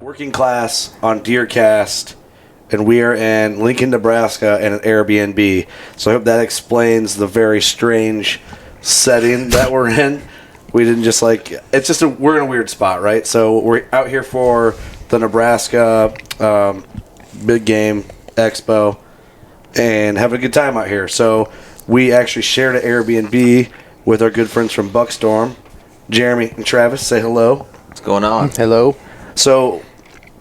Working Class on DeerCast, and we are in Lincoln, Nebraska, in an Air Bnb. So I hope that explains the very strange setting that we're in. We didn't just it's just we're in a weird spot, right? So we're out here for the Nebraska Big Game Expo and having a good time out here. So we actually shared an Airbnb with our good friends from BuckStorm. Jeremy and Travis, say hello. What's going on? Hello. So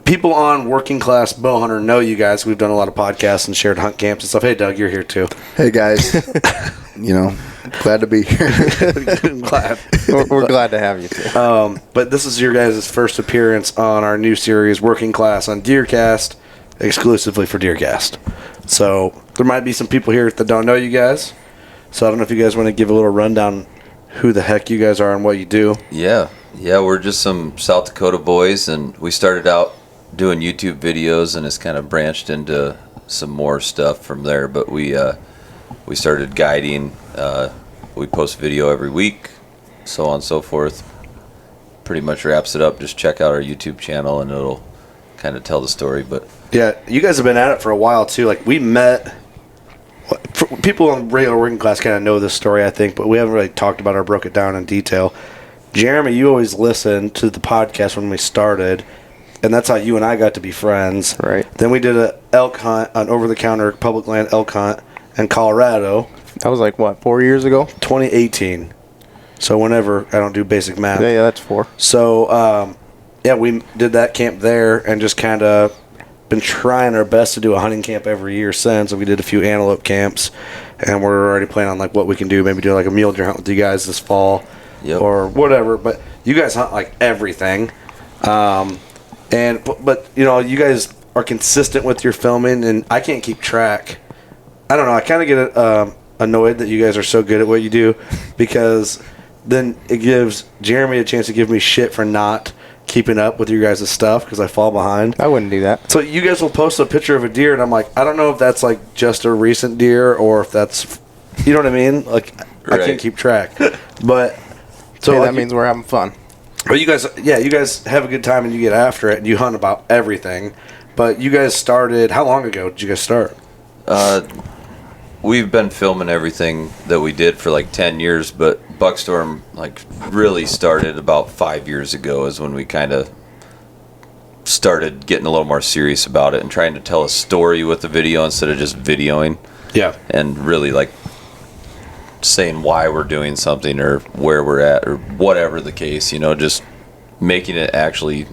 people on Working Class Bowhunter know you guys. We've done a lot of podcasts and shared hunt camps and stuff. Hey, Doug, you're here too. Hey, guys. Glad to be here. Glad. We're glad to have you too. But this is your guys' first appearance on our new series, Working Class on DeerCast, exclusively for DeerCast. So there might be some people here that don't know you guys. So I don't know if you guys want to give a little rundown who the heck you guys are and what you do. Yeah, we're just some South Dakota boys, and we started out doing YouTube videos, and it's kind of branched into some more stuff from there. But we started guiding. We post video every week, so on and so forth. Pretty much wraps it up. Just check out our YouTube channel, and it'll kind of tell the story. But yeah, you guys have been at it for a while too. Like we met. People on regular Working Class kind of know this story, I think, but we haven't really talked about it or broke it down in detail. Jeremy, you always listened to the podcast when we started, and that's how you and I got to be friends. Right. Then we did an elk hunt, an over-the-counter public land elk hunt in Colorado. That was 4 years ago? 2018. So whenever, I don't do basic math. Yeah, that's 4. So, we did that camp there and just kind of been trying our best to do a hunting camp every year since. And we did a few antelope camps, and we're already planning on what we can do. Maybe do a mule deer hunt with you guys this fall. Yep. Or whatever. But you guys hunt everything. But you guys are consistent with your filming, and I can't keep track. I don't know. I kind of get annoyed that you guys are so good at what you do, because then it gives Jeremy a chance to give me shit for not keeping up with your guys' stuff because I fall behind. I wouldn't do that. So you guys will post a picture of a deer, and I'm like, I don't know if that's just a recent deer or if that's, you know what I mean? I can't keep track. But so that means we're having fun. But you guys have a good time and you get after it and you hunt about everything. But you guys started, how long ago did you guys start? we've been filming everything that we did for 10 years, but BuckStorm really started about 5 years ago is when we kind of started getting a little more serious about it and trying to tell a story with the video instead of just videoing. Yeah. And really saying why we're doing something or where we're at or whatever the case, just making it actually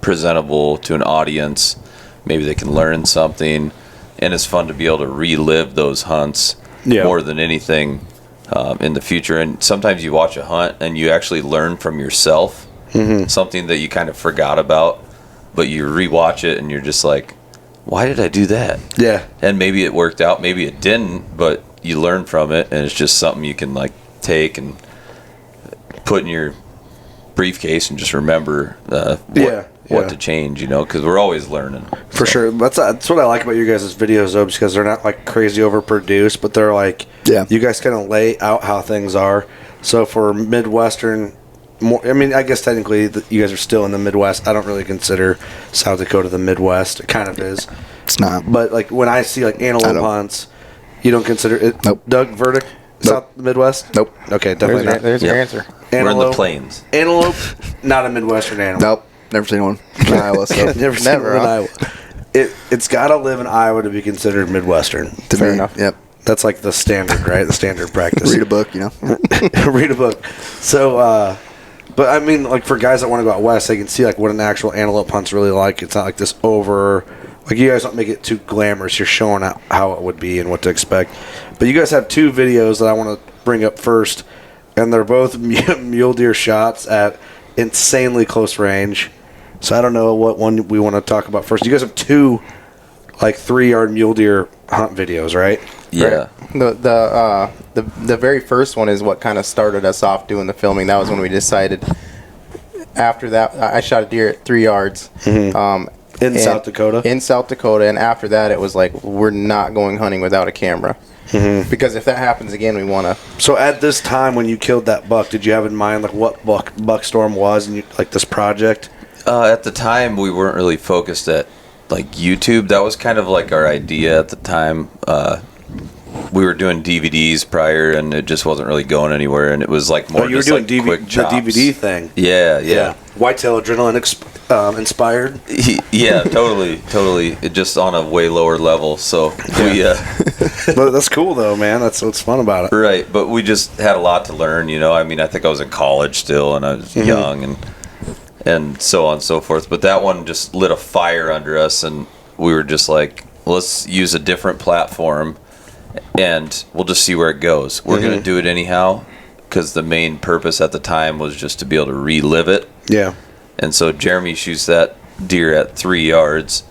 presentable to an audience. Maybe they can learn something, and it's fun to be able to relive those hunts more than anything in the future. And sometimes you watch a hunt and you actually learn from yourself something that you kind of forgot about, but you rewatch it and you're just like, why did I do that? Yeah. And maybe it worked out, maybe it didn't, but you learn from it, and it's just something you can take and put in your briefcase and just remember what to change, because we're always learning. For sure. That's what I like about your guys' videos, though, because they're not crazy overproduced, but they're you guys kind of lay out how things are. So for Midwestern, I guess technically you guys are still in the Midwest. I don't really consider South Dakota the Midwest. It kind of is. It's not. But when I see antelope hunts, you don't consider it? Nope. Doug, verdict? Nope. South Midwest? Nope. Okay, definitely not. There's your answer. We're in the plains. Antelope, not a Midwestern animal. Nope. Never seen one in Iowa. So. Never seen one in Iowa. It's got to live in Iowa to be considered Midwestern. Fair enough. Yep. That's the standard, right? The standard practice. Read a book, Read a book. So, but for guys that want to go out west, they can see what an actual antelope hunt's really like. It's not this over. You guys don't make it too glamorous. You're showing how it would be and what to expect. But you guys have 2 videos that I want to bring up first, and they're both mule deer shots at insanely close range. So I don't know what one we want to talk about first. You guys have 2 3-yard mule deer hunt videos, right? Yeah. Right. The very first one is what kind of started us off doing the filming. That was when we decided. After that, I shot a deer at 3 yards. In South Dakota? In South Dakota, and after that, it was we're not going hunting without a camera. Because if that happens again, we want to... So at this time when you killed that buck, did you have in mind what BuckStorm was and this project? At the time, we weren't really focused at like YouTube. That was kind of like our idea at the time. We were doing DVDs prior, and it just wasn't really going anywhere. And it was like more. You were just doing like quick the chops. DVD thing. Yeah. Whitetail adrenaline inspired. Yeah, totally. It just on a way lower level. So we. But that's cool though, man. That's what's fun about it. Right, but we just had a lot to learn. I mean, I think I was in college still, and I was young, and so on and so forth. But that one just lit a fire under us, and we were just like, let's use a different platform, and we'll just see where it goes. We're going to do it anyhow, because the main purpose at the time was just to be able to relive it. Yeah. And so Jeremy shoots that deer at 3 yards,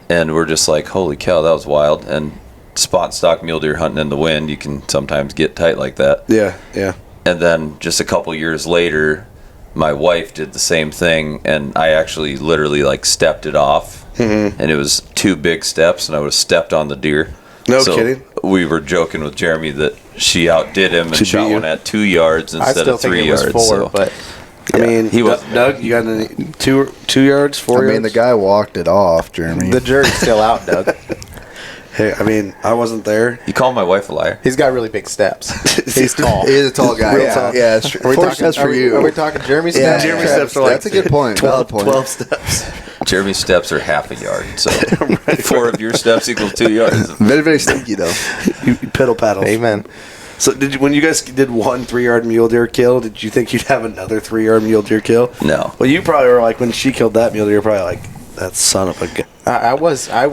and we're just like, holy cow, that was wild. And spot and stock mule deer hunting in the wind, you can sometimes get tight like that. Yeah. And then just a couple years later, my wife did the same thing, and I actually literally like stepped it off, and it was 2 big steps, and I would have stepped on the deer. No kidding. We were joking with Jeremy that she outdid him and She shot beat you? one at 2 yards I instead still of think 3 it was yards. 4, So. but I mean, he was Doug. You got any 2 yards, 4 I yards? mean, the guy walked it off, Jeremy. the jury's still out, Doug. Hey, I mean, I wasn't there. You call my wife a liar? He's got really big steps. He's tall. He is a tall guy. Real Yeah, tall. yeah. It's true. Are we 4 talking- steps are for we- you. Are we talking Jeremy Yeah, steps? Jeremy steps are like that's a good point. 12, Valid point. 12 steps. Jeremy's steps are half a yard, so 4 of your steps equals 2 yards. Very, very stinky though. You piddle paddles. Amen. So when you guys did 1 3-yard mule deer kill, did you think you'd have another 3-yard mule deer kill? No. Well, you probably were like, when she killed that mule deer, you're probably like, that son of a gun. I was, I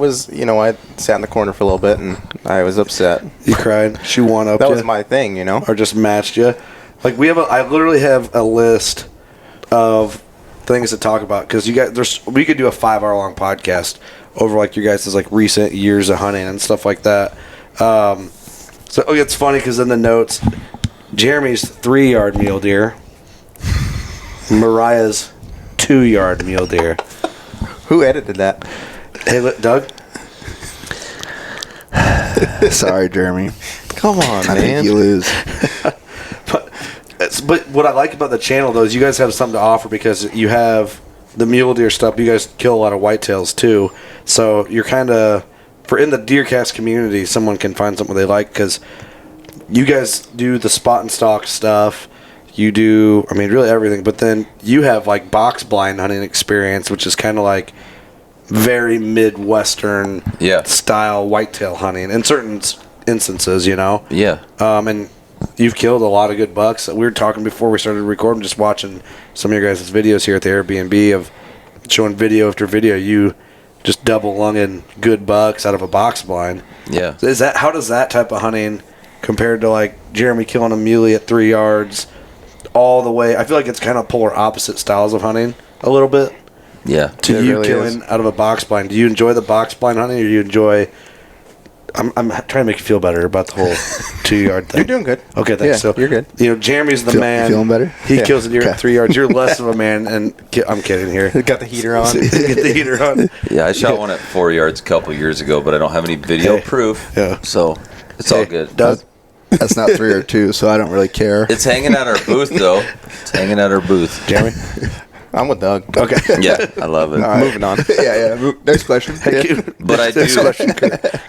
sat in the corner for a little bit, and I was upset. You cried. She won up That you, was my thing, or just matched you. Like I literally have a list of things to talk about, because you guys, we could do a 5-hour long podcast over like your guys' like recent years of hunting and stuff like that. So it's funny because in the notes, Jeremy's 3-yard mule deer, Mariah's 2-yard mule deer. Who edited that? Hey, Doug. Sorry, Jeremy. Come on, I think man. you lose. But what I like about the channel, though, is you guys have something to offer, because you have the mule deer stuff. You guys kill a lot of whitetails, too. So you're kind of, in the DeerCast community, someone can find something they like, because you guys do the spot and stalk stuff. You do, I mean, really everything. But then you have, like, box blind hunting experience, which is kind of like very Midwestern style whitetail hunting in certain instances, Yeah. And you've killed a lot of good bucks. We were talking before we started recording, just watching some of your guys' videos here at the Air Bnb of showing video after video. You just double lunging good bucks out of a box blind. Yeah. How does that type of hunting compared to like Jeremy killing a muley at 3 yards all the way? I feel like it's kind of polar opposite styles of hunting a little bit. Yeah. To It you really killing is. out of a box blind. Do you enjoy the box blind hunting, or do you enjoy? I'm trying to make you feel better about the whole 2-yard thing. You're doing good. Okay, thanks. Yeah, So you're good. Jeremy's the You man. feeling better? He Yeah. kills a deer Okay. at 3 yards. You're less of a man, and I'm kidding here. Got the heater on. Get the heater on. Yeah, I shot one at 4 yards a couple years ago, but I don't have any video Hey. proof. Yeah. So it's all good. Doug, That's not 3 or 2, so I don't really care. It's hanging at our booth, though. It's hanging at our booth. Jeremy. I'm with Doug. Okay. Yeah, I love it. All right. Moving on. Yeah. Next question. Yeah. But I do,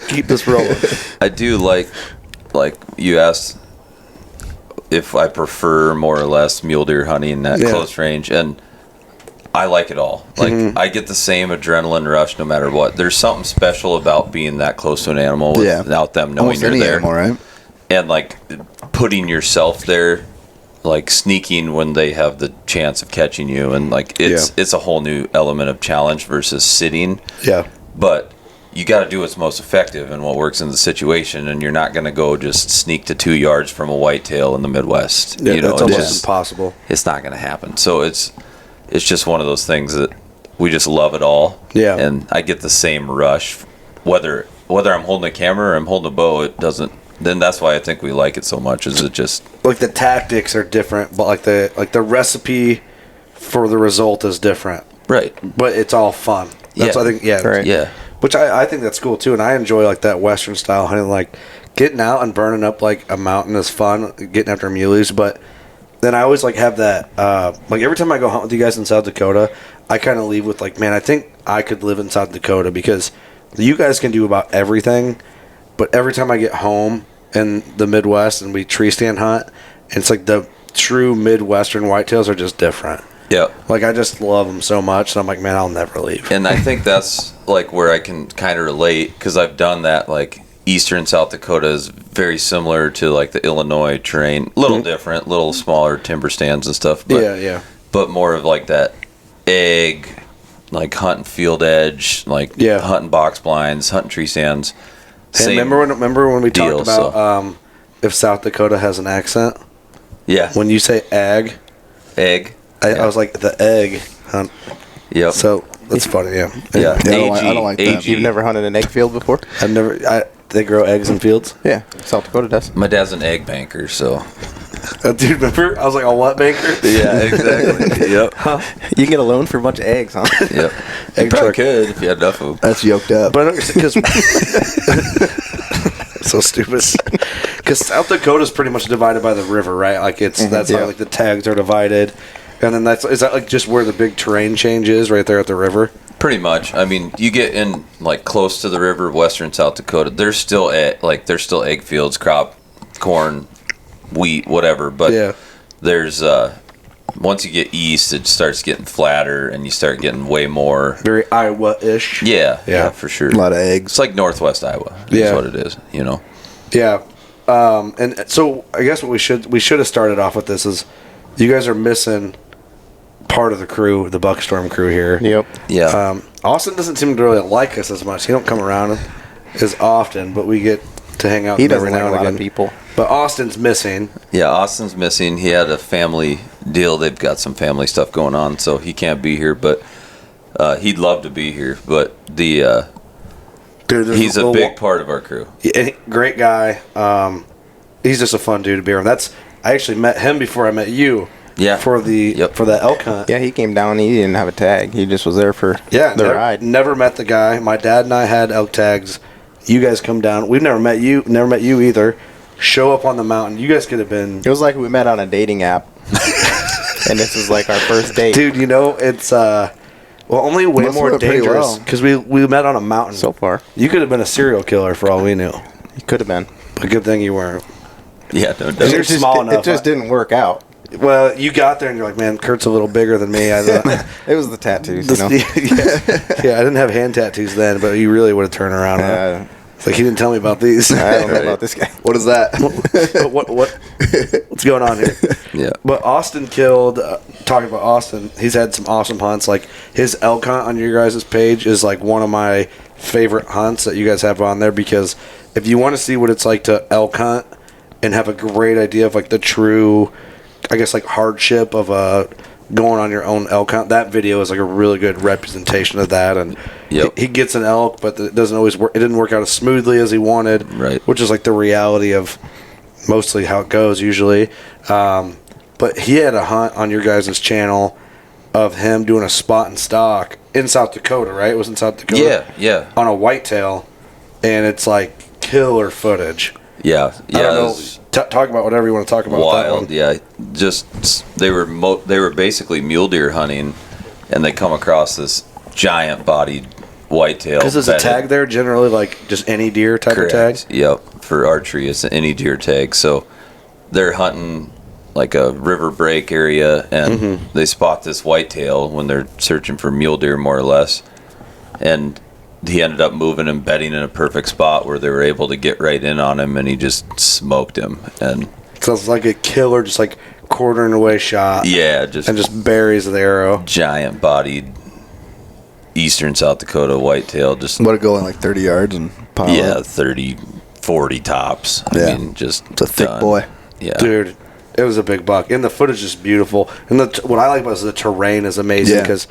Keep this rolling. I do like you asked if I prefer more or less mule deer hunting at Yeah. close range, and I like it all. Like I get the same adrenaline rush no matter what. There's something special about being that close to an animal without them knowing Almost you're any there, animal, right? and like putting yourself there, like sneaking when they have the chance of catching you, and like it's a whole new element of challenge versus sitting. Yeah. But you got to do what's most effective and what works in the situation, and you're not going to go just sneak to 2 yards from a whitetail in the Midwest. Yeah, that's it's almost just- impossible. It's not going to happen. So it's just one of those things that we just love it all. Yeah. And I get the same rush, whether I'm holding a camera or I'm holding a bow. It doesn't. Then that's why I think we like it so much. Is it just Like the tactics are different, but like the recipe for the result is different. right? But it's all fun. That's Yeah. I think Right. Yeah. Which I think that's cool too, and I enjoy like that Western style hunting, like getting out and burning up like a mountain is fun, getting after muleys, but then I always like have that. Like every time I go hunt with you guys in South Dakota, I kind of leave with like, man, I think I could live in South Dakota because you guys can do about everything. But every time I get home in the Midwest and we tree stand hunt, it's like the true Midwestern whitetails are just different. Yeah. Like I just love them so much. And I'm like, man, I'll never leave. And I think that's like where I can kind of relate because I've done that. Like eastern South Dakota is very similar to like the Illinois terrain. A little different, little smaller timber stands and stuff. But, yeah. But more of like that egg, like hunting field edge, like hunting box blinds, hunting tree stands. Hey, remember when we deal, talked about if South Dakota has an accent? Yeah. When you say egg, I was like the egg hunt. Yep. So that's funny. Yeah. Yeah. I don't like that. You've never hunted an egg field before? I've never. They grow eggs in fields. Yeah, South Dakota does. My dad's an egg banker, so. Dude, remember? I was like, a what banker? Yeah, exactly. Yep. You can get a loan for a bunch of eggs, huh? Yep. Egg You probably truck. could if you had enough of them. That's yoked up. But I don't because so stupid. Because South Dakota is pretty much divided by the river, right? Like that's how like the tags are divided, and then is that like just where the big terrain change is, right there at the river? Pretty much. I mean, you get in like close to the river, western South Dakota. There's still egg fields, crop, corn, wheat, whatever. But there's once you get east, it starts getting flatter, and you start getting way more Very Iowa-ish. Yeah, for sure. A lot of eggs. It's like northwest Iowa. Is what it is. You know. Yeah. And so I guess what we should have started off with this is you guys are missing part of the crew, the BuckStorm crew here. Yep. Yeah. Austin doesn't seem to really like us as much. He don't come around as often, but we get to hang out He with every doesn't like now a and lot again. of people. But Austin's missing. Yeah, Austin's missing. He had a family deal. They've got some family stuff going on, so he can't be here. But he'd love to be here. But Dude, he's a big part of our crew. Great guy. He's just a fun dude to be around. I actually met him before I met you. Yeah. For that elk hunt. Yeah, he came down. He didn't have a tag. He just was there for the ride. Never met the guy. My dad and I had elk tags. You guys come down. We've never met you. Never met you either. Show up on the mountain. You guys could have been. It was like we met on a dating app, and this was like our first date. Dude, it's only way Must more went pretty dangerous well. because we met on a mountain. So far, You could have been a serial killer for all we knew. he could have been. But good thing you weren't. Yeah, no You're doubt. small enough. It just didn't work out. Well, you got there and you're like, man, Kurt's a little bigger than me. I thought. It was the tattoos, Yeah, I didn't have hand tattoos then, but you really would have turned around. Huh? It's like he didn't tell me about these. I don't know about this guy. What is that? What's going on here? Yeah. But Austin killed. Talking about Austin, he's had some awesome hunts. Like his elk hunt on your guys' page is like one of my favorite hunts that you guys have on there because if you want to see what it's like to elk hunt and have a great idea of like the true, I guess like hardship of going on your own elk hunt, that video is like a really good representation of that. And he gets an elk, but it doesn't always work. It didn't work out as smoothly as he wanted, right? Which is like the reality of mostly how it goes usually. But he had a hunt on your guys' channel of him doing a spot and stock in South Dakota, right? It was in South Dakota. Yeah. On a whitetail, and it's like killer footage. Yeah. I don't know. Talk about whatever you want to talk about. Wild, yeah. Just they were basically mule deer hunting, and they come across this giant bodied whitetail. Because there's a tag there, generally like just any deer type of tag. Yep. For archery, it's any deer tag. So they're hunting like a river break area, and they spot this whitetail when they're searching for mule deer, more or less, and he ended up moving and bedding in a perfect spot where they were able to get right in on him, and he just smoked him. And so it's like a killer, just like quartering away shot. Yeah, and just buries the arrow. Giant bodied eastern South Dakota whitetail. Just Let it go in like 30 yards and pile up. 30, 40 tops. Yeah. I mean, just It's a thick boy. Yeah, dude. It was a big buck, and the footage is beautiful. And what I like about it is the terrain is amazing because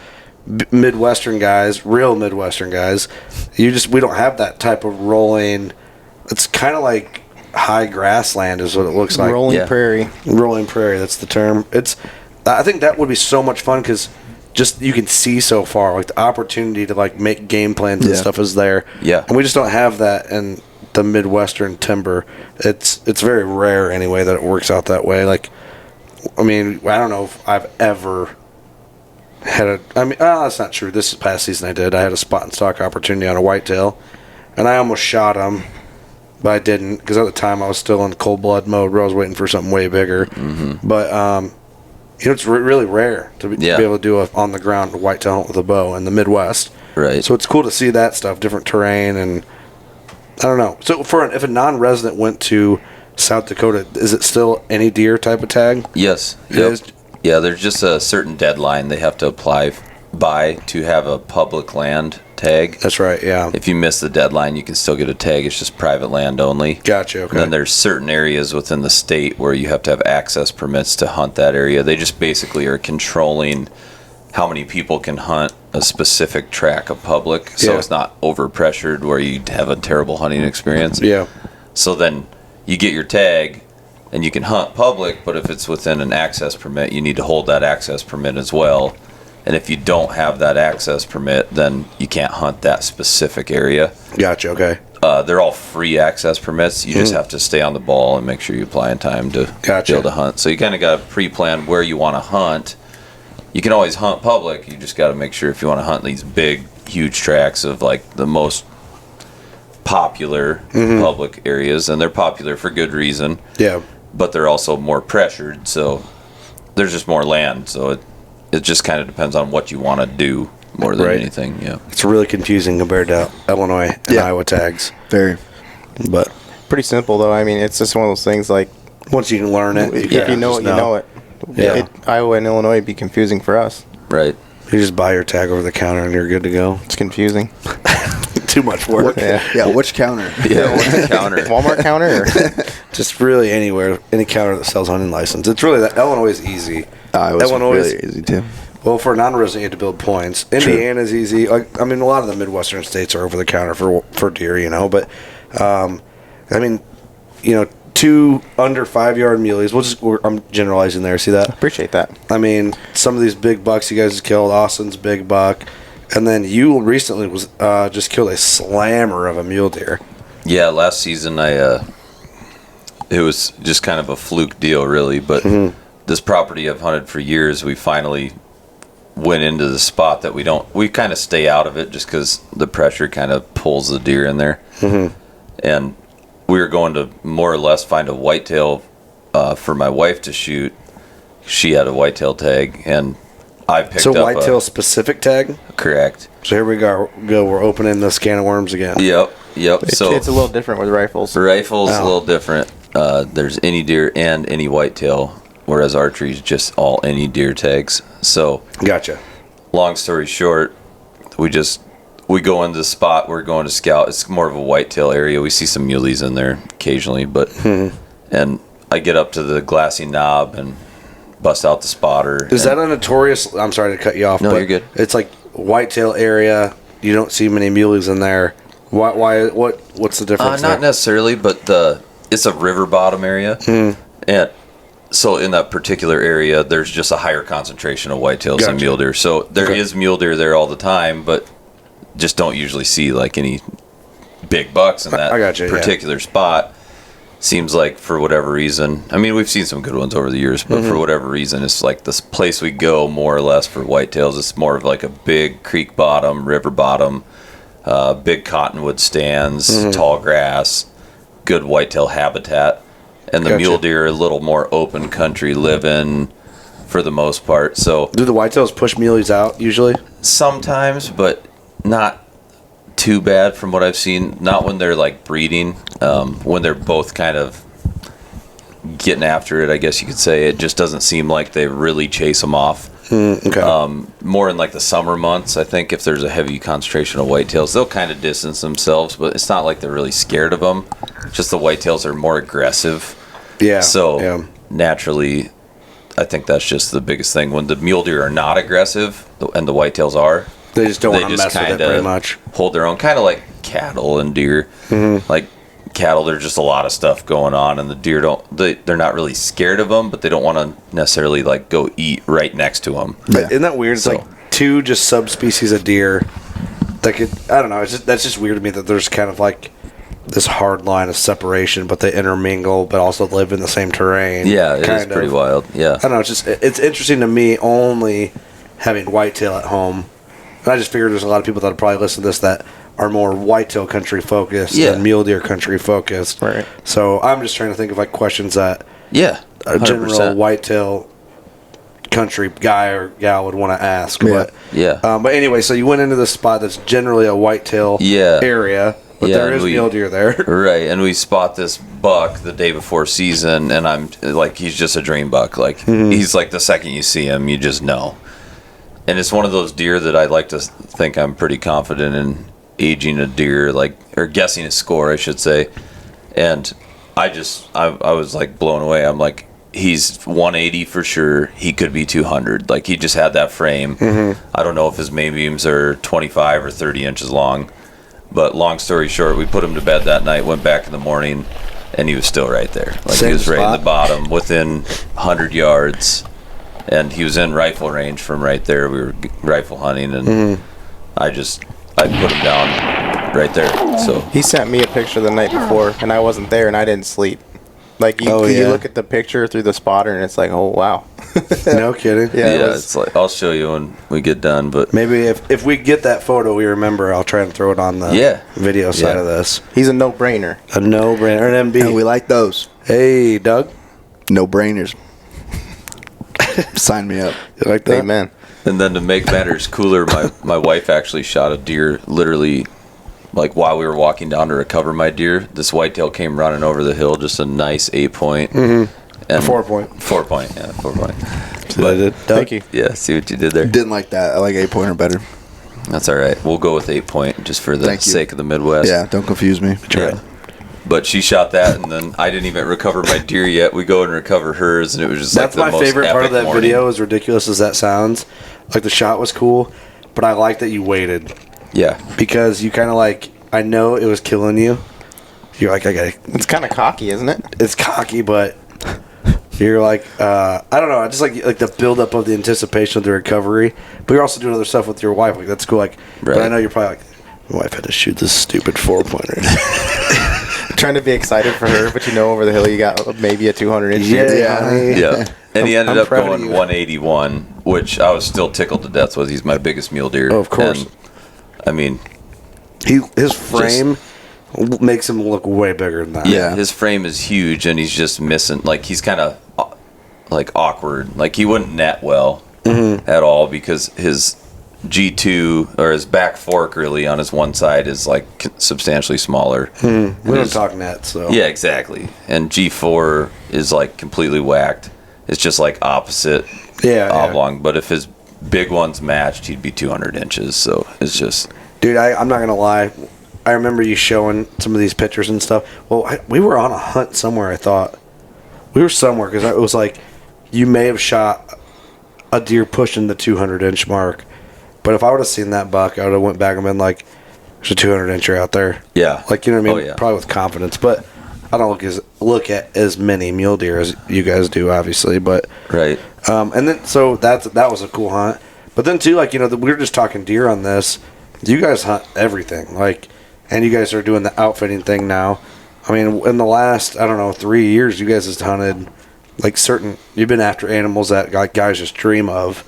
Midwestern guys, real Midwestern guys, we don't have that type of rolling. It's kind of like high grassland is what it looks like. Rolling prairie. Rolling prairie, that's the term. I think that would be so much fun because just you can see so far. Like the opportunity to like make game plans and stuff is there. Yeah, and we just don't have that in the Midwestern timber. It's very rare anyway that it works out that way. Like I mean, I don't know if I've ever had that's not true. This past season I did. I had a spot and stock opportunity on a whitetail, and I almost shot him, but I didn't because at the time I was still in cold blood mode where I was waiting for something way bigger. But it's really rare to be able to do a on the ground whitetail hunt with a bow in the Midwest. Right. So it's cool to see that stuff, different terrain, and I don't know. So if a non-resident went to South Dakota, is it still any deer type of tag? Yes. Yep. Yeah, there's just a certain deadline they have to apply by to have a public land tag. That's right, yeah. If you miss the deadline, you can still get a tag. It's just private land only. Gotcha, okay. And then there's certain areas within the state where you have to have access permits to hunt that area. They just basically are controlling how many people can hunt a specific tract of public, so it's not overpressured where you have a terrible hunting experience. Yeah. So then you get your tag and you can hunt public, but if it's within an access permit, you need to hold that access permit as well. And if you don't have that access permit, then you can't hunt that specific area. Gotcha, okay. They're all free access permits. You just have to stay on the ball and make sure you apply in time to be able to hunt. So you kind of got to pre-plan where you want to hunt. You can always hunt public. You just got to make sure if you want to hunt these big, huge tracts of like the most popular public areas, and they're popular for good reason. Yeah. But they're also more pressured, so there's just more land. So it just kind of depends on what you want to do more than anything. Yeah. It's really confusing compared to Illinois and Iowa tags. Very. But Pretty simple though. I mean, it's just one of those things like once you can learn it, if you know it, you know it. Yeah. Iowa and Illinois would be confusing for us. Right. You just buy your tag over the counter and you're good to go. It's confusing. Too much work. Yeah. Which counter? Yeah, what's the counter? Walmart counter? Or? Just really anywhere, any counter that sells hunting license. It's really that Illinois is easy. Illinois really easy too. Well, for a non-resident, you have to build points. Indiana's easy. Like, I mean, a lot of the Midwestern states are over the counter for deer, you know. But, I mean, you know, 2 under 5 yard muleys. I'm generalizing there. See that? Appreciate that. I mean, some of these big bucks you guys have killed. Austin's big buck. And then you recently was just killed a slammer of a mule deer. Yeah, last season it was just kind of a fluke deal, really. But this property I've hunted for years, we finally went into the spot that we kind of stay out of it just because the pressure kind of pulls the deer in there. And we were going to more or less find a whitetail for my wife to shoot. She had a whitetail tag, and I picked up whitetail specific tag? Correct. So here we go. We're opening the can of worms again. Yep. So it's a little different with rifles. Rifles a little different. There's any deer and any whitetail, whereas archery is just all any deer tags. So Gotcha. long story short, we go into the spot we're going to scout. It's more of a whitetail area. We see some muleys in there occasionally, but and I get up to the glassy knob and bust out the spotter. Is that a notorious? I'm sorry to cut you off. No, but you're good. It's like whitetail area. You don't see many muleys in there. Why? What's the difference? Not necessarily, but it's a river bottom area, and so in that particular area, there's just a higher concentration of whitetails and mule deer. So there is mule deer there all the time, but just don't usually see like any big bucks in that particular spot. Seems like for whatever reason, I mean, we've seen some good ones over the years, but for whatever reason, it's like this place we go more or less for whitetails. It's more of like a big creek bottom, river bottom, big cottonwood stands, tall grass, good whitetail habitat. And the mule deer are a little more open country living for the most part. So do the whitetails push muleys out usually? Sometimes, but not too bad from what I've seen. Not when they're like breeding. When they're both kind of getting after it, I guess you could say. It just doesn't seem like they really chase them off. More in like the summer months, I think, if there's a heavy concentration of whitetails, they'll kind of distance themselves, but it's not like they're really scared of them. Just the whitetails are more aggressive. Yeah. So naturally, I think that's just the biggest thing. When the mule deer are not aggressive and the whitetails are, they just don't want to mess with it very much. Hold their own, kind of like cattle and deer. Like cattle, there's just a lot of stuff going on, and the deer they're not really scared of them, but they don't want to necessarily like go eat right next to them. But isn't that weird? It's like two just subspecies of deer that could, I don't know, that's just weird to me that there's kind of like this hard line of separation, but they intermingle, but also live in the same terrain. Yeah, it is pretty wild. Yeah. I don't know. It's interesting to me only having whitetail at home. And I just figured there's a lot of people that would probably listen to this that are more whitetail country focused than mule deer country focused. Right. So I'm just trying to think of like questions that a 100%. general whitetail country guy or gal would want to ask. But anyway, so you went into this spot that's generally a whitetail area. But there is mule deer there. Right, and we spot this buck the day before season, and I'm like, he's just a dream buck. Like, he's like the second you see him, you just know. And it's one of those deer that I like to think I'm pretty confident in aging a deer, like, or guessing a score, I should say. And I was like blown away. I'm like, he's 180 for sure. He could be 200. Like, he just had that frame. I don't know if his main beams are 25 or 30 inches long. But long story short, we put him to bed that night, went back in the morning, and he was still right there. Like, he was right in the bottom, within 100 yards. And he was in rifle range from right there. We were rifle hunting, and I put him down right there. So he sent me a picture the night before, and I wasn't there, and I didn't sleep. Like, you look at the picture through the spotter, and it's like, oh, wow. No kidding. Yeah, it's like, I'll show you when we get done. But maybe if we get that photo, we remember, I'll try and throw it on the video side of this. He's a no-brainer. A no-brainer. An MB. And we like those. Hey, Doug. No-brainers. Sign me up. You like that? Amen. And then to make matters cooler, my wife actually shot a deer literally, like, while we were walking down to recover my deer. This whitetail came running over the hill, just a nice 8-point. And 4-point. 4-point, yeah, 4-point. Thank you. Yeah, see what you did there? Didn't like that. I like 8-pointer better. That's all right. We'll go with 8-point just for the sake of the Midwest. Yeah, don't confuse me. Yeah. But she shot that, and then I didn't even recover my deer yet. We go and recover hers, and it was just that's like the my most favorite part of that morning. video, as ridiculous as that sounds. Like, the shot was cool, but I like that you waited. Yeah. Because you kind of like, I know it was killing you. You're like, I got it. It's kind of cocky, isn't it? It's cocky, but you're like, I don't know. I just like the buildup of the anticipation of the recovery. But you're also doing other stuff with your wife. Like, that's cool. Like, but I know you're probably like, my wife had to shoot this stupid 4-pointer. Trying to be excited for her, but over the hill you got maybe a 200-inch deer. Yeah. And he ended up going you. 181, which I was still tickled to death with. He's my biggest mule deer. Oh, of course. And, I mean, his frame makes him look way bigger than that. Yeah, his frame is huge, and he's just missing. Like, he's kind of like awkward. Like, he wouldn't net well at all because his G2 or his back fork really on his one side is like substantially smaller. We don't talk net, so yeah, exactly. And G4 is like completely whacked. It's just like opposite oblong. Yeah. But if his big one's matched, he'd be 200 inches. So it's just, dude. I'm not gonna lie. I remember you showing some of these pictures and stuff. Well, we were on a hunt somewhere. I thought we were somewhere because it was like you may have shot a deer pushing the 200-inch mark. But if I would have seen that buck, I would have went back and been like, there's a 200-incher out there. Yeah. Like, you know what I mean? Oh, yeah. Probably with confidence. But I don't look at as many mule deer as you guys do, obviously. But right. And then, so that was a cool hunt. But then, too, like, we were just talking deer on this. You guys hunt everything. Like, and you guys are doing the outfitting thing now. I mean, in the last, 3 years, you guys have hunted, like, you've been after animals that like, guys just dream of.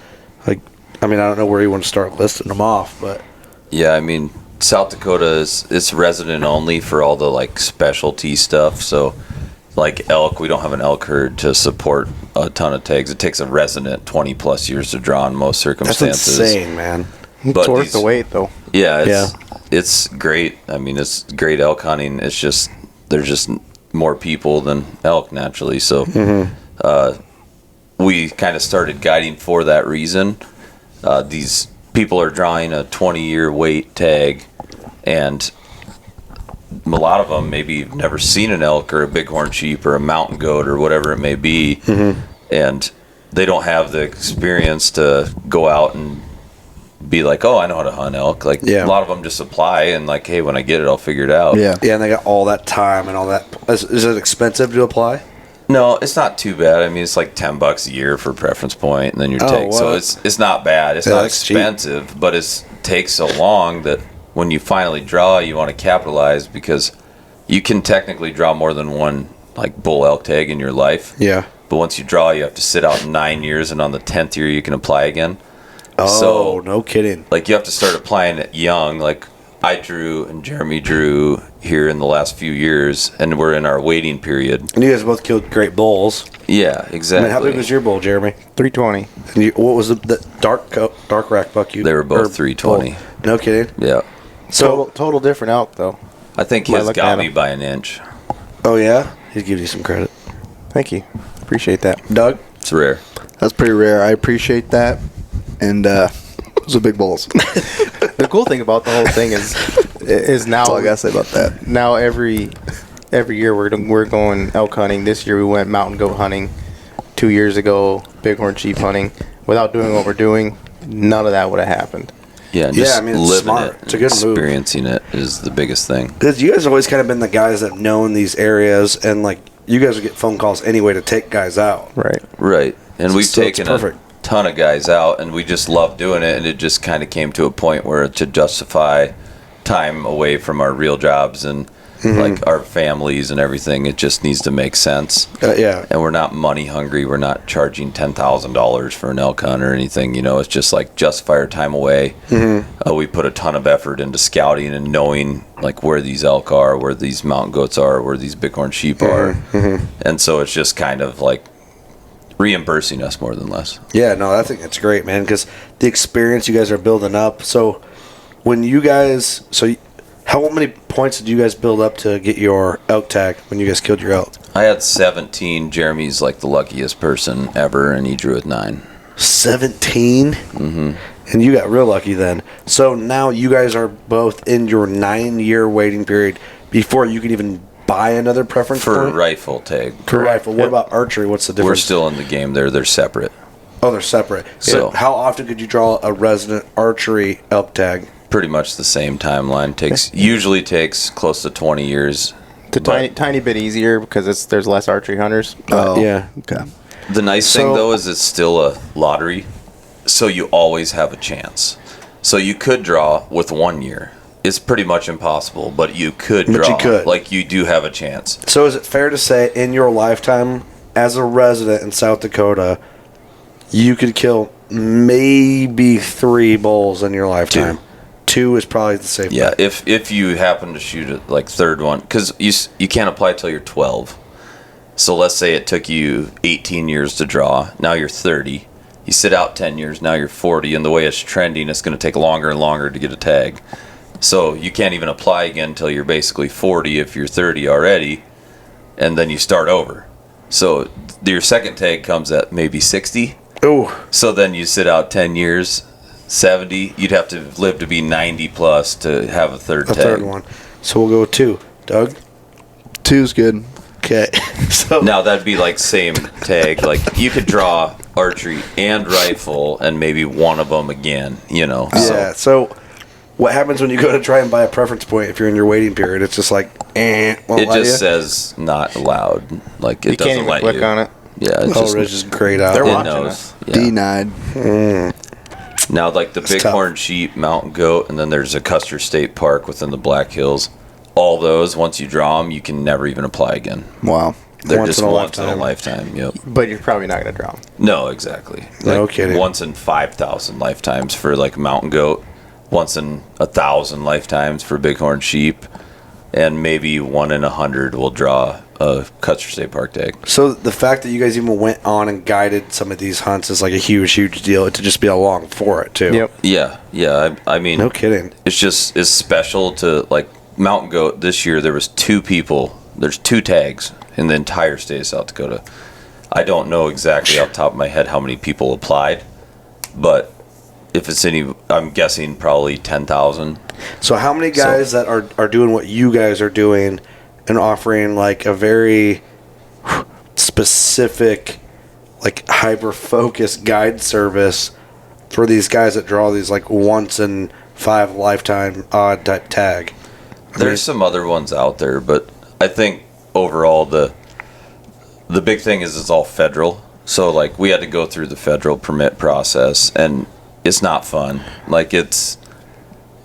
Like, I mean, I don't know where you want to start listing them off, but yeah, I mean, South Dakota it's resident only for all the like specialty stuff. So, like elk, we don't have an elk herd to support a ton of tags. It takes a resident 20+ years to draw in most circumstances. That's insane, man. It's worth the wait, though. Yeah, it's great. I mean, it's great elk hunting. It's just there's just more people than elk naturally. So, we kind of started guiding for that reason. These people are drawing a 20-year wait tag, and a lot of them maybe you've never seen an elk or a bighorn sheep or a mountain goat or whatever it may be, and they don't have the experience to go out and be like, oh, I know how to hunt elk. Like, a lot of them just apply and like, hey, when I get it, I'll figure it out. Yeah, and they got all that time and all that. Is it expensive to apply? No, it's not too bad. I mean, it's like $10 a year for preference point, and then your take. So it's not bad. It's not expensive, cheap. But it takes so long that when you finally draw, you want to capitalize because you can technically draw more than one like bull elk tag in your life. Yeah. But once you draw, you have to sit out 9 years, and on the 10th year, you can apply again. Oh, no kidding. Like, you have to start applying it young. Like, I drew and Jeremy drew here in the last few years, and we're in our waiting period. And you guys both killed great bulls. Yeah, I exactly. mean, how big was your bull, Jeremy? 320. And what was the dark rack buck you? They were both or 320. bull? No kidding. Yeah. So total different elk though. I think By his looking got at me him. by an inch. Oh yeah, he'd give you some credit. Thank you. Appreciate that. Doug. It's rare. That's pretty rare. I appreciate that. And those are big bulls. The cool thing about the whole thing is now That's all I gotta say about that. now every year we're going elk hunting. This year we went mountain goat hunting. 2 years ago, bighorn sheep hunting. Without doing what we're doing, none of that would have happened. Yeah, and Yeah, just I mean, it's living smart. it, It's a good move. experiencing it is the biggest thing. Because you guys have always kind of been the guys that know in these areas, and like you guys would get phone calls anyway to take guys out. Right. Right. And we've So it's taken a perfect. ton of guys out, and we just love doing it, and it just kind of came to a point where to justify time away from our real jobs and like our families and everything, it just needs to make sense. Yeah. And we're not money hungry. We're not charging $10,000 for an elk hunt or anything. You know, it's just like justify our time away. We put a ton of effort into scouting and knowing like where these elk are, where these mountain goats are, where these bighorn sheep are. And so it's just kind of like reimbursing us more than less. Yeah, no, I think it's great, man, because the experience you guys are building up. So when you guys, how many points did you guys build up to get your elk tag when you guys killed your elk? I had 17. Jeremy's like the luckiest person ever, and he drew at 9. 17? Mm-hmm. And you got real lucky then. So now you guys are both in your 9-year waiting period before you can even buy another preference For a point? rifle tag. For rifle. What about archery? What's the difference? We're still in the game there. They're separate. Oh, they're separate. So So- how often could you draw a resident archery elk tag? Pretty much the same timeline. Usually takes close to 20 years. It's a tiny bit easier because there's less archery hunters. Oh, Yeah. Okay. The nice thing, though, is it's still a lottery, so you always have a chance. So you could draw with 1 year. It's pretty much impossible, but you could But draw. you could. Like, you do have a chance. So is it fair to say in your lifetime as a resident in South Dakota, you could kill maybe 3 bulls in your lifetime? 2 is probably the safe Yeah, bet. if you happen to shoot it, like, third one, because you can't apply till you're 12. So let's say it took you 18 years to draw. Now you're 30. You sit out 10 years. Now you're 40. And the way it's trending, it's going to take longer and longer to get a tag. So you can't even apply again until you're basically 40 if you're 30 already. And then you start over. So your second tag comes at maybe 60. Ooh. So then you sit out 10 years, 70. You'd have to live to be 90 plus to have a third A tag. third one. So we'll go with 2. Doug? 2's good. Okay. So Now that'd be like same tag. Like you could draw archery and rifle and maybe one of them again, you know. yeah. So what happens when you go to try and buy a preference point if you're in your waiting period? It's just like, won't It let just you? says not allowed. Like it You doesn't can't even let click you. on it. Yeah, it's Oh, just it's just grayed out. They're it watching knows. us. Yeah. Denied. Now like the tough. bighorn sheep, mountain goat, and then there's a Custer State Park within the Black Hills. All those, once you draw them, you can never even apply again. Wow. They're Once just in a once in a lifetime. lifetime. Yep. But you're probably not going to draw them. No, exactly. No Like, kidding. Once in 5,000 lifetimes for like mountain goat, once in 1,000 lifetimes for bighorn sheep, and maybe 1 in 100 will draw a Custer State Park tag. So the fact that you guys even went on and guided some of these hunts is like a huge, huge deal to just be along for it too. Yep. Yeah. I mean, No kidding. it's special to like mountain goat. This year there was 2 people. There's 2 tags in the entire state of South Dakota. I don't know exactly off the top of my head how many people applied, but if it's any, I'm guessing probably 10,000. So how many guys that are doing what you guys are doing and offering like a very specific, like hyper focused guide service for these guys that draw these like once in 5 lifetime odd type tag? There's some other ones out there, but I think overall the big thing is it's all federal. So like we had to go through the federal permit process, and it's not fun. Like it's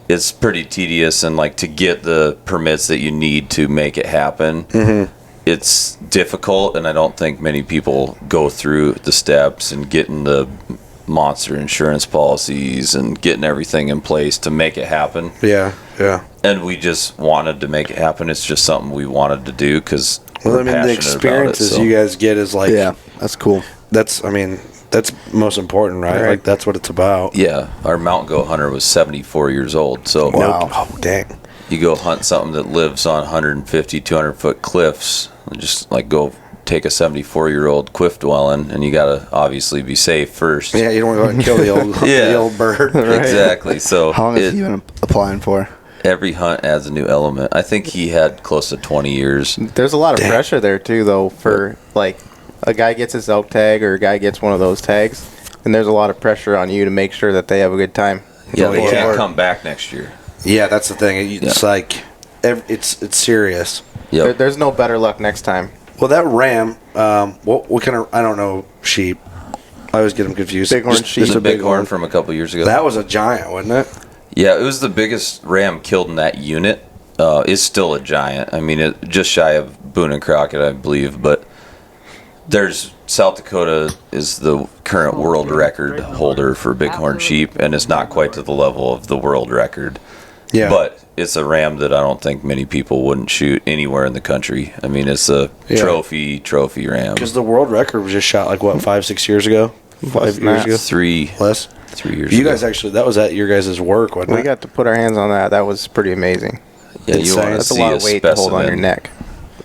it's pretty tedious, and like to get the permits that you need to make it happen, it's difficult, and I don't think many people go through the steps and getting the monster insurance policies and getting everything in place to make it happen. Yeah. And we just wanted to make it happen. It's just something we wanted to do because the experiences you guys get is like, Yeah, that's cool. that's most important, right? Like that's what it's about. Yeah, our mountain goat hunter was 74 years old. So Wow. Oh, dang. you go hunt something that lives on 150, 200 foot cliffs, and just like go take a 74-year-old cliff dwelling, and you got to obviously be safe first. Yeah, you don't want to go out and kill the old bird. Exactly. So How long has he been applying for? every hunt adds a new element. I think he had close to 20 years. There's a lot of pressure there too, though. For like a guy gets his elk tag or a guy gets one of those tags, and there's a lot of pressure on you to make sure that they have a good time. Yeah, they Yeah. can't come back next year. Yeah, that's the thing. It's like, it's serious. Yep. There's no better luck next time. Well, that ram, what kind of, I don't know, sheep. I always get them confused. Bighorn Just sheep. Just a a bighorn from a couple years ago. That was a giant, wasn't it? Yeah, it was the biggest ram killed in that unit. It's still a giant. I mean, it just shy of Boone and Crockett, I believe. But there's South Dakota is the current world record holder for bighorn sheep, and it's not quite to the level of the world record. Yeah. But it's a ram that I don't think many people wouldn't shoot anywhere in the country. I mean, it's a trophy ram. Because the world record was just shot like, what, 5-6 years ago? 5 years ago? Three Less? 3 years You ago. guys actually, that was at your guys' work, wasn't We it? got to put our hands on that. That was pretty amazing. Yeah, you insane. want to That's a see lot a of weight to hold on your specimen. neck.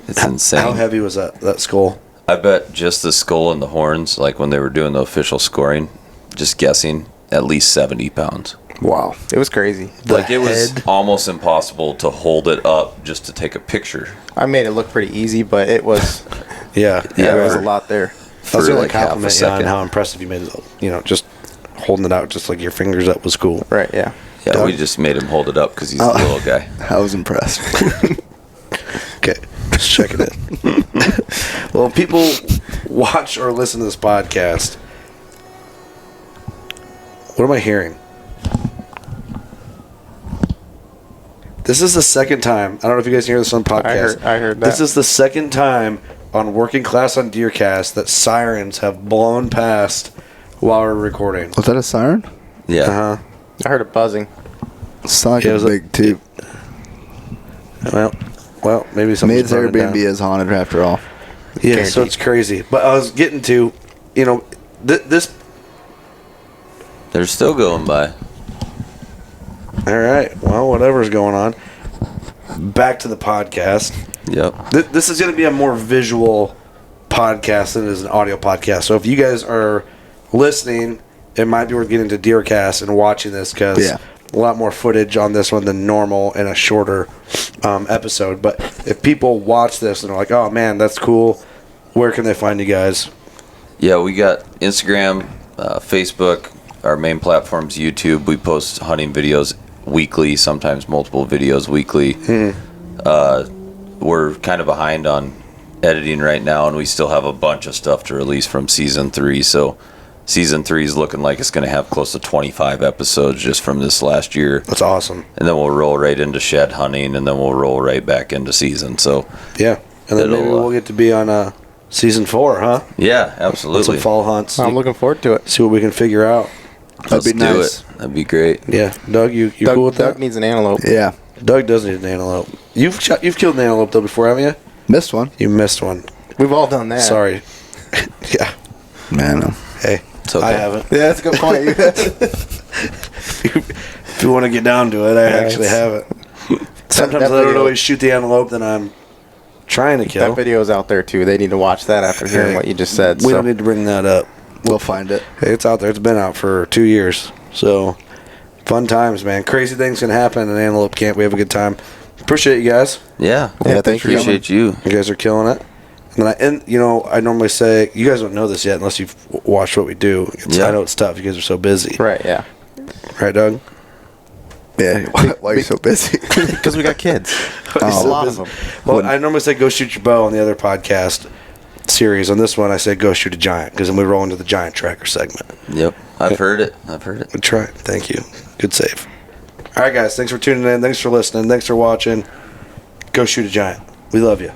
It's insane. How heavy was that skull? I bet just the skull and the horns, like when they were doing the official scoring, just guessing, at least 70 pounds. Wow. It was crazy. Like it was almost impossible to hold it up just to take a picture. I made it look pretty easy, but it was Yeah. there was a lot there. I was for going like to half a compliment you on second. how impressive you made it. Just holding it out, just like your fingers up was cool. Right, yeah. Yeah, we just made him hold it up because he's a little guy. I was impressed. Okay, just checking it. Well, people watch or listen to this podcast. What am I hearing? This is the second time. I don't know if you guys can hear this on podcast. I heard that. This is the second time on Working Class on DeerCast that sirens have blown past while we're recording. Was that a siren? Yeah. Uh-huh. I heard it buzzing. It's like Yeah, it a was big toot. Well, maybe something's Maid's burning down. Airbnb is haunted after all. Yeah, so it's crazy. But I was getting to, this. They're still going by. All right. Well, whatever's going on. Back to the podcast. Yep. This is going to be a more visual podcast than it is an audio podcast. So if you guys are listening, it might be worth getting to DeerCast and watching this because a lot more footage on this one than normal and a shorter episode. But if people watch this and are like, oh, man, that's cool, where can they find you guys? Yeah, we got Instagram, Facebook. Our main platform's YouTube. We post hunting videos weekly, sometimes multiple videos weekly. We're kind of behind on editing right now, and we still have a bunch of stuff to release from season 3. So season 3 is looking like it's going to have close to 25 episodes just from this last year. That's awesome. And then we'll roll right into shed hunting, and then we'll roll right back into season. So Yeah. And then maybe we'll get to be on season 4, huh? yeah, With absolutely. some fall hunts. I'm looking forward to it. See what we can figure out. Let's be do nice. it. That'd be great. Yeah. Doug, you cool with Doug that? needs an antelope. Yeah. Doug does need an antelope. You've killed an antelope though before, haven't you? Missed one. You missed one. We've all done that. Sorry. Yeah. Man. Hey, It's okay. I haven't. Yeah, that's a good point. If you want to get down to it, I actually haven't. Sometimes that I don't video- always shoot the antelope that I'm trying to kill. That video's out there too. They need to watch that after hearing what you just said. We don't need to bring that up. We'll find it. Hey, it's out there. It's been out for 2 years. So, fun times, man. Crazy things can happen in antelope camp. We have a good time. Appreciate you guys. Yeah. Yeah, thanks for Appreciate you. You guys are killing it. And I normally say, you guys don't know this yet unless you've watched what we do. Yeah. I know it's tough. You guys are so busy. Right, yeah. Right, Doug? Yeah. Why are you so busy? Because we got kids. He's a so lot busy. of them. Well, I normally say go shoot your bow on the other podcast series. On this one, I say go shoot a giant because then we roll into the giant tracker segment. Yep. I've heard it. Good try. Thank you. Good save. All All right, guys. Thanks for tuning in. Thanks for listening. Thanks for watching. Go shoot a giant. We love you.